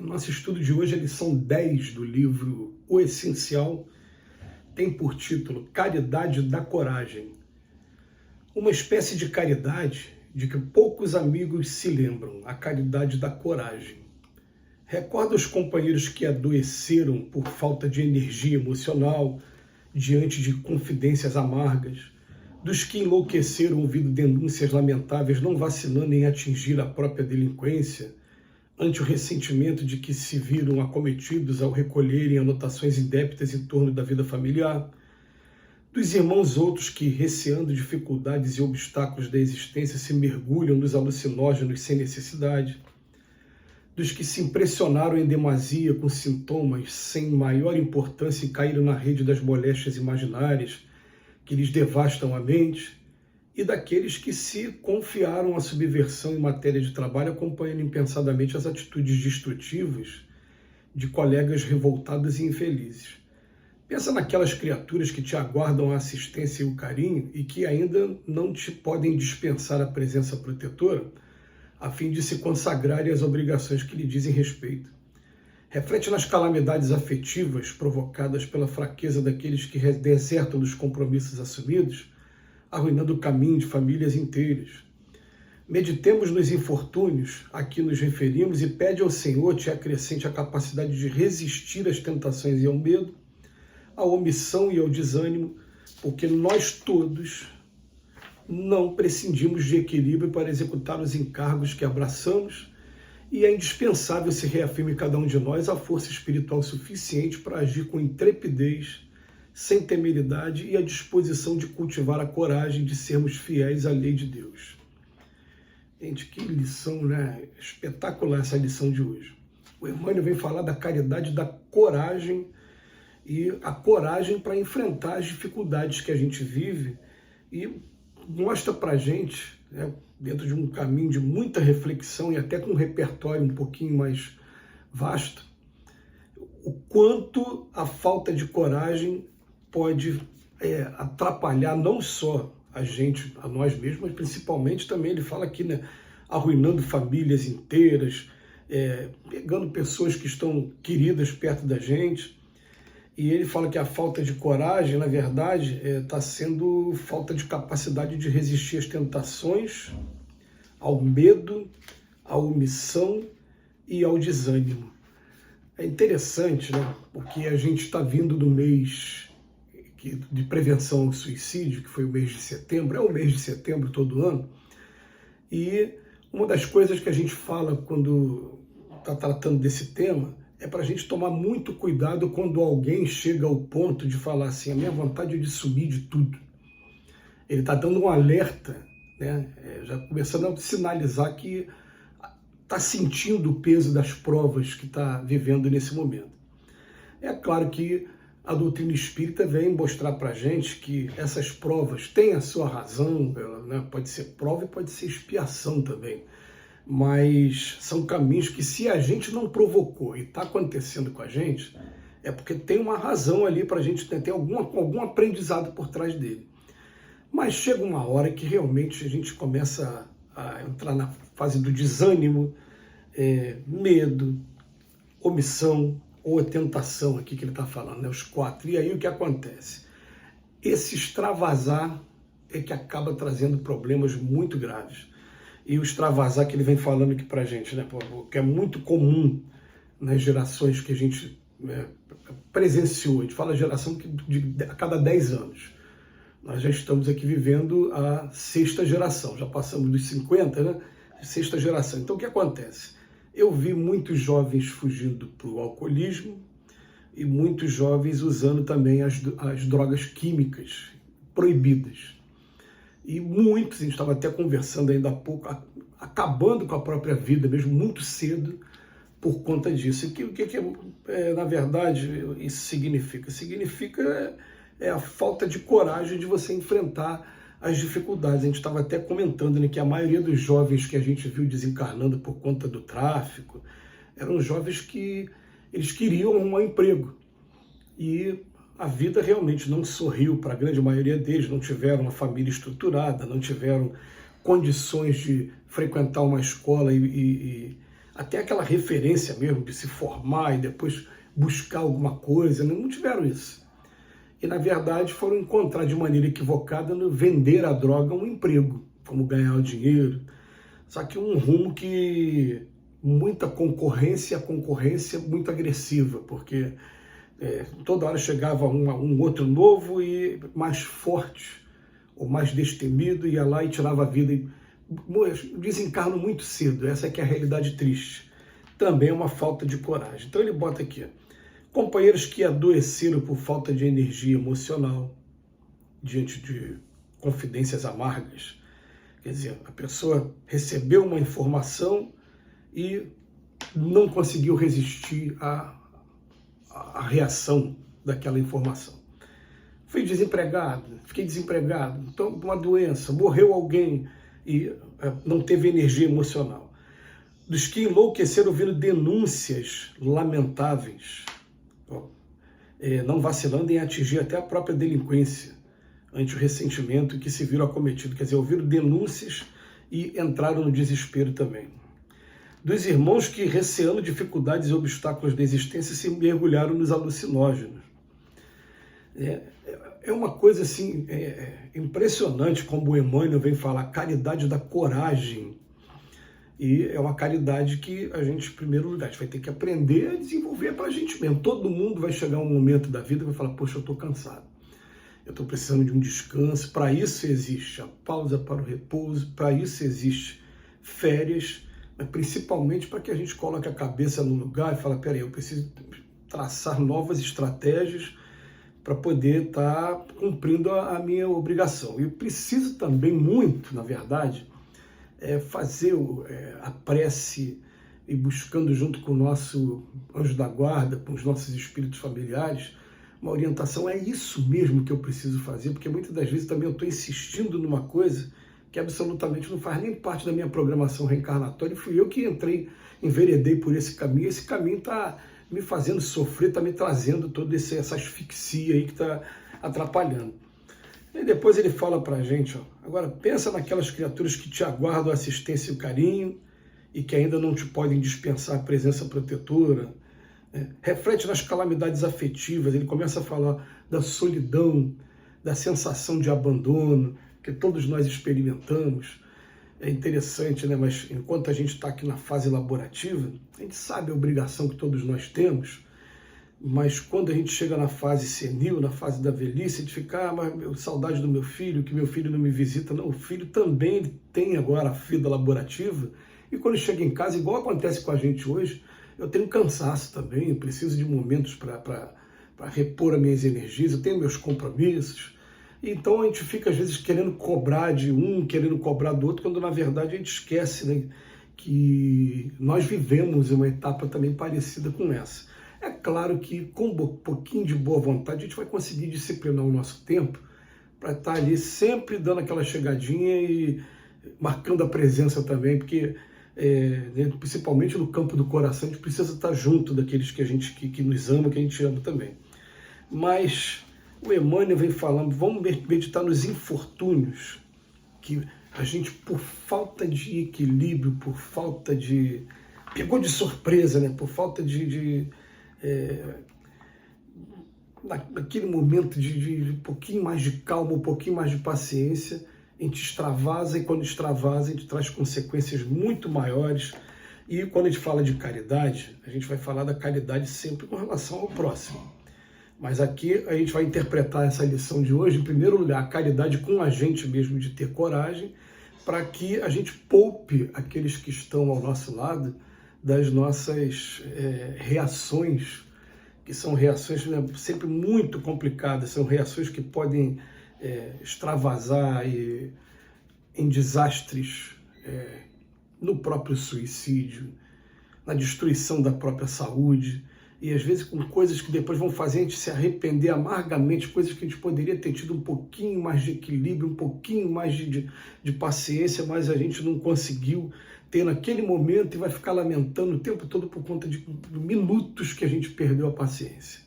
Nosso estudo de hoje é a lição 10 do livro O Essencial, tem por título Caridade da Coragem. Uma espécie de caridade de que poucos amigos se lembram, a caridade da coragem. Recorda os companheiros que adoeceram por falta de energia emocional, diante de confidências amargas, dos que enlouqueceram ouvindo denúncias lamentáveis, não vacilando em atingir a própria delinquência, ante o ressentimento de que se viram acometidos ao recolherem anotações indébitas em torno da vida familiar, dos irmãos outros que, receando dificuldades e obstáculos da existência, se mergulham nos alucinógenos sem necessidade, dos que se impressionaram em demasia com sintomas sem maior importância e caíram na rede das moléstias imaginárias que lhes devastam a mente, e daqueles que se confiaram à subversão em matéria de trabalho, acompanhando impensadamente as atitudes destrutivas de colegas revoltados e infelizes. Pensa naquelas criaturas que te aguardam a assistência e o carinho e que ainda não te podem dispensar a presença protetora, a fim de se consagrarem às obrigações que lhe dizem respeito. Reflete nas calamidades afetivas provocadas pela fraqueza daqueles que desertam dos compromissos assumidos, arruinando o caminho de famílias inteiras. Meditemos nos infortúnios a que nos referimos e pede ao Senhor te acrescente a capacidade de resistir às tentações e ao medo, à omissão e ao desânimo, porque nós todos não prescindimos de equilíbrio para executar os encargos que abraçamos, e é indispensável se reafirme em cada um de nós a força espiritual suficiente para agir com intrepidez, sem temeridade e a disposição de cultivar a coragem de sermos fiéis à lei de Deus. Gente, que lição, né? Espetacular essa lição de hoje. O Emmanuel vem falar da caridade, da coragem, e a coragem para enfrentar as dificuldades que a gente vive, e mostra para a gente, né, dentro de um caminho de muita reflexão e até com um repertório um pouquinho mais vasto, o quanto a falta de coragem pode atrapalhar não só a gente, a nós mesmos, mas principalmente também, ele fala aqui, né, arruinando famílias inteiras, pegando pessoas que estão queridas perto da gente. E ele fala que a falta de coragem, na verdade, está sendo falta de capacidade de resistir às tentações, ao medo, à omissão e ao desânimo. É interessante, né? Porque a gente está vindo do mês de prevenção ao suicídio, que foi o mês de setembro, é o mês de setembro todo ano, e uma das coisas que a gente fala quando está tratando desse tema é para a gente tomar muito cuidado quando alguém chega ao ponto de falar assim, a minha vontade é de sumir de tudo. Ele está dando um alerta, né? Já começando a sinalizar que está sentindo o peso das provas que está vivendo nesse momento. É claro que a doutrina espírita vem mostrar para a gente que essas provas têm a sua razão, né? Pode ser prova e pode ser expiação também. Mas são caminhos que, se a gente não provocou e está acontecendo com a gente, é porque tem uma razão ali para a gente ter algum aprendizado por trás dele. Mas chega uma hora que realmente a gente começa a entrar na fase do desânimo, medo, omissão ou tentação, aqui que ele está falando, né? Os quatro. E aí o que acontece? Esse extravasar é que acaba trazendo problemas muito graves. E o extravasar que ele vem falando aqui para a gente, né, que é muito comum nas gerações que a gente presenciou. A gente fala geração que a cada 10 anos. Nós já estamos aqui vivendo a sexta geração, já passamos dos 50, né? Sexta geração. Então o que acontece? Eu vi muitos jovens fugindo para o alcoolismo e muitos jovens usando também as drogas químicas proibidas. E muitos, a gente estava até conversando ainda há pouco, acabando com a própria vida mesmo, muito cedo, por conta disso. E o que na verdade, isso significa? Significa a falta de coragem de você enfrentar as dificuldades. A gente estava até comentando, né, que a maioria dos jovens que a gente viu desencarnando por conta do tráfico eram jovens que eles queriam um emprego. E a vida realmente não sorriu para a grande maioria deles, não tiveram uma família estruturada, não tiveram condições de frequentar uma escola e até aquela referência mesmo de se formar e depois buscar alguma coisa, não tiveram isso. E, na verdade, foram encontrar de maneira equivocada no vender a droga um emprego, como ganhar o dinheiro. Só que um rumo que muita concorrência muito agressiva, porque toda hora chegava um outro novo e mais forte, ou mais destemido, ia lá e tirava a vida. E desencarno muito cedo, essa é que é a realidade triste. Também é uma falta de coragem. Então ele bota aqui, companheiros que adoeceram por falta de energia emocional, diante de confidências amargas. Quer dizer, a pessoa recebeu uma informação e não conseguiu resistir à reação daquela informação. Fiquei desempregado, então uma doença, morreu alguém e não teve energia emocional. Dos que enlouqueceram ouvindo denúncias lamentáveis, não vacilando em atingir até a própria delinquência ante o ressentimento que se viram acometidos. Quer dizer, ouviram denúncias e entraram no desespero também. Dos irmãos que, receando dificuldades e obstáculos da existência, se mergulharam nos alucinógenos. É uma coisa assim, impressionante como o Emmanuel vem falar, caridade da coragem. E é uma caridade que a gente, em primeiro lugar, a gente vai ter que aprender a desenvolver para a gente mesmo. Todo mundo vai chegar um momento da vida e vai falar, poxa, eu estou cansado. Eu estou precisando de um descanso. Para isso existe a pausa para o repouso, para isso existe férias, mas principalmente para que a gente coloque a cabeça no lugar e fale, peraí, eu preciso traçar novas estratégias para poder estar cumprindo a minha obrigação. E eu preciso também muito, na verdade, fazer a prece e buscando junto com o nosso anjo da guarda, com os nossos espíritos familiares, uma orientação. É isso mesmo que eu preciso fazer, porque muitas das vezes também eu estou insistindo numa coisa que absolutamente não faz nem parte da minha programação reencarnatória, e fui eu que enveredei por esse caminho está me fazendo sofrer, está me trazendo toda essa asfixia aí que está atrapalhando. E depois ele fala para a gente, agora pensa naquelas criaturas que te aguardam a assistência e o carinho e que ainda não te podem dispensar a presença protetora. Reflete nas calamidades afetivas, ele começa a falar da solidão, da sensação de abandono que todos nós experimentamos. É interessante, né? Mas enquanto a gente está aqui na fase laborativa, a gente sabe a obrigação que todos nós temos, mas quando a gente chega na fase senil, na fase da velhice, a gente fica, mas saudade do meu filho, que meu filho não me visita. Não, o filho também tem agora a vida laborativa, e quando chega em casa, igual acontece com a gente hoje, eu tenho cansaço também, eu preciso de momentos para repor as minhas energias, eu tenho meus compromissos. Então a gente fica às vezes querendo cobrar de um, querendo cobrar do outro, quando na verdade a gente esquece, né, que nós vivemos uma etapa também parecida com essa. É claro que com um pouquinho de boa vontade a gente vai conseguir disciplinar o nosso tempo para estar ali sempre dando aquela chegadinha e marcando a presença também, porque principalmente no campo do coração a gente precisa estar junto daqueles que nos amam, que a gente ama também. Mas o Emmanuel vem falando, vamos meditar nos infortúnios que a gente, por falta de equilíbrio, por falta de... pegou de surpresa, né? Por falta naquele momento de um pouquinho mais de calma, um pouquinho mais de paciência, a gente extravasa, e quando extravasa a gente traz consequências muito maiores. E quando a gente fala de caridade, a gente vai falar da caridade sempre com relação ao próximo. Mas aqui a gente vai interpretar essa lição de hoje, em primeiro lugar, a caridade com a gente mesmo, de ter coragem, para que a gente poupe aqueles que estão ao nosso lado das nossas reações, que são reações, né, sempre muito complicadas, são reações que podem extravasar em desastres, no próprio suicídio, na destruição da própria saúde, e às vezes com coisas que depois vão fazer a gente se arrepender amargamente, coisas que a gente poderia ter tido um pouquinho mais de equilíbrio, um pouquinho mais de paciência, mas a gente não conseguiu ter naquele momento e vai ficar lamentando o tempo todo por conta de minutos que a gente perdeu a paciência.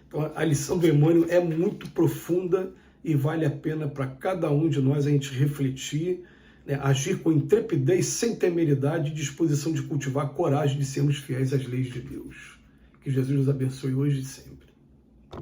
Então a lição do Emmanuel é muito profunda e vale a pena para cada um de nós a gente refletir, né? Agir com intrepidez, sem temeridade e disposição de cultivar a coragem de sermos fiéis às leis de Deus. Que Jesus nos abençoe hoje e sempre.